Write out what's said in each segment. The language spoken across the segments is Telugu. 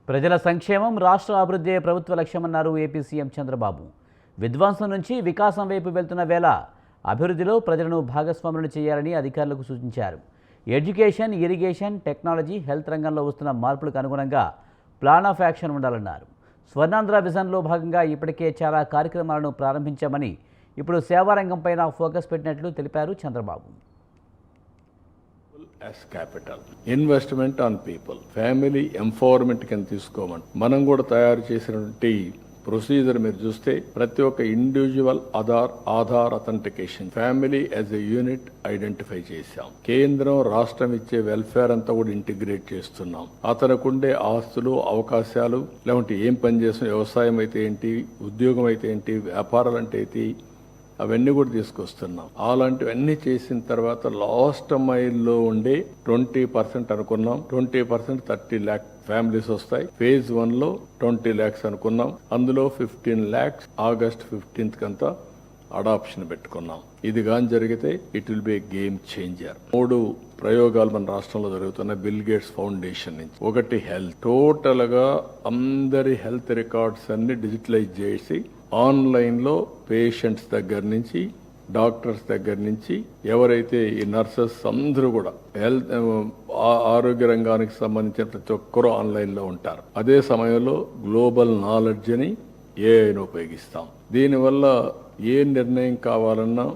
ప్రజల సంక్షేమం రాష్ట్ర అభివృద్ధి ప్రభుత్వ లక్ష్యమన్నారు ఏపీ సీఎం చంద్రబాబు. విధ్వంసం నుంచి వికాసం వైపు వెళ్తున్న వేళ అభివృద్ధిలో ప్రజలను భాగస్వాములను చేయాలని అధికారులకు సూచించారు. ఎడ్యుకేషన్, ఇరిగేషన్, టెక్నాలజీ, హెల్త్ రంగంలో వస్తున్న మార్పులకు అనుగుణంగా ప్లాన్ ఆఫ్ యాక్షన్ ఉండాలన్నారు. స్వర్ణాంధ్ర విజన్లో భాగంగా ఇప్పటికే చాలా కార్యక్రమాలను ప్రారంభించామని, ఇప్పుడు సేవారంగంపైన ఫోకస్ పెట్టినట్లు తెలిపారు Chandrababu. as capital investment on people family empowerment కింద తీసుకోమని మనం కూడా తయారు చేసినటువంటి ప్రొసీజర్ మీరు చూస్తే ప్రతి ఒక్క individual Aadhaar authentication family as a unit identify చేశాం. కేంద్రం రాష్ట్రం ఇచ్చే వెల్ఫేర్ అంతా కూడా ఇంటిగ్రేట్ చేస్తున్నాం. అతనుకుండే ఆస్తులు, అవకాశాలు, లేకుంటే ఏం పని చేసిన వ్యవసాయం అయితే ఏంటి, ఉద్యోగం అయితే ఏంటి, వ్యాపారాలు అంటే ఏంటి, అవన్నీ కూడా తీసుకొస్తున్నాం. అలాంటివన్నీ చేసిన తర్వాత లాస్ట్ మైల్లో ఉండే 20% అనుకున్నాం. 20% 30 lakh ఫ్యామిలీస్ వస్తాయి. ఫేజ్ 1 లో 20 lakhs అనుకున్నాం. అందులో 15 lakhs ఆగస్ట్ 15th కంతా అడాప్షన్ పెట్టుకున్నాం. ఇది కానీ జరిగితే it will be game changer. 3 ప్రయోగాలు మన రాష్ట్రంలో జరుగుతున్న బిల్ గేట్స్ ఫౌండేషన్ నుంచి. ఒకటి హెల్త్, టోటల్ గా అందరి హెల్త్ రికార్డ్స్ అన్ని డిజిటలైజ్ చేసి ఆన్లైన్లో పేషెంట్స్ దగ్గర నుంచి, డాక్టర్స్ దగ్గర నుంచి, ఎవరైతే ఈ నర్సెస్ అందరూ కూడా హెల్త్ ఆరోగ్య రంగానికి సంబంధించిన ప్రతి ఒక్కరూ ఆన్లైన్లో ఉంటారు. అదే సమయంలో గ్లోబల్ నాలెడ్జ్ అని ఏఐని ఉపయోగిస్తాం. దీనివల్ల ఏ నిర్ణయం కావాలన్నా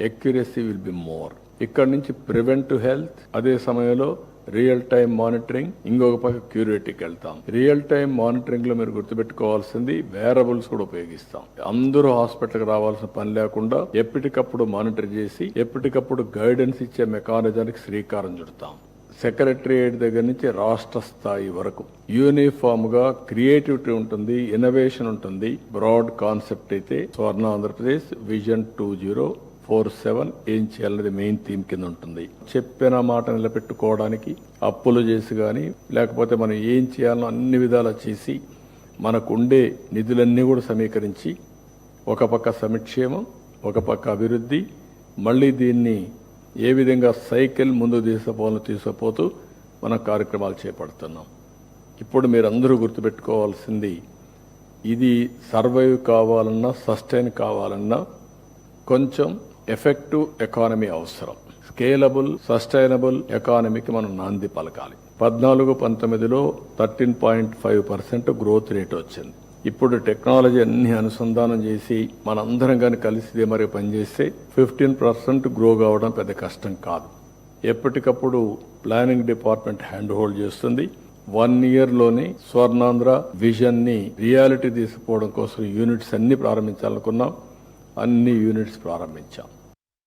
ఎక్యురసీ విల్ బి మోర్. ఇక్కడ నుంచి ప్రివెంటివ్ హెల్త్, అదే సమయంలో రియల్ టైం మానిటరింగ్, ఇంకొక పక్క క్యూరేటివ్కి వెళ్తాం. రియల్ టైం మానిటరింగ్ లో మీరు గుర్తుపెట్టుకోవాల్సింది వేరబుల్స్ కూడా ఉపయోగిస్తాం. అందరూ హాస్పిటల్కి రావాల్సిన పని లేకుండా ఎప్పటికప్పుడు మానిటర్ చేసి ఎప్పటికప్పుడు గైడెన్స్ ఇచ్చే మెకానిజానికి శ్రీకారం చుడతాం. సెక్రటరియట్ దగ్గర నుంచి రాష్ట్ర స్థాయి వరకు యూనిఫామ్ గా క్రియేటివిటీ ఉంటుంది, ఇన్నోవేషన్ ఉంటుంది. బ్రాడ్ కాన్సెప్ట్ అయితే స్వర్ణ ఆంధ్రప్రదేశ్ విజన్ 2047 ఏం చేయాలనేది మెయిన్ థీమ్ కింద ఉంటుంది. చెప్పిన మాట నిలబెట్టుకోవడానికి అప్పులు చేసి కానీ, లేకపోతే మనం ఏం చేయాలో అన్ని విధాలా చేసి మనకు ఉండే నిధులన్నీ కూడా సమీకరించి ఒక పక్క సంక్షేమం, ఒక పక్క అభివృద్ధి, మళ్ళీ దీన్ని ఏ విధంగా సైకిల్ ముందు తీసుకుపోతూ మన కార్యక్రమాలు చేపడుతున్నాం. ఇప్పుడు మీరందరూ గుర్తుపెట్టుకోవాల్సింది, ఇది సర్వైవ్ కావాలన్నా, సస్టైన్ కావాలన్నా కొంచెం ఎఫెక్టివ్ ఎకానమీ అవసరం. స్కేలబుల్, సస్టైనబుల్ ఎకానమీకి మనం నాంది పలకాలి. 14-19లో 13.5% గ్రోత్ రేట్ వచ్చింది. ఇప్పుడు టెక్నాలజీ అన్ని అనుసంధానం చేసి మనందరం కానీ కలిసి మరి పనిచేస్తే 15% గ్రో కావడం పెద్ద కష్టం కాదు. ఎప్పటికప్పుడు ప్లానింగ్ డిపార్ట్మెంట్ హ్యాండ్ హోల్డ్ చేస్తుంది. 1 yearలోనే స్వర్ణాంధ్ర విజన్ ని రియాలిటీ తీసుకుపోవడం కోసం యూనిట్స్ అన్ని ప్రారంభించాలనుకున్నాం. అన్ని యూనిట్స్ ప్రారంభించాం.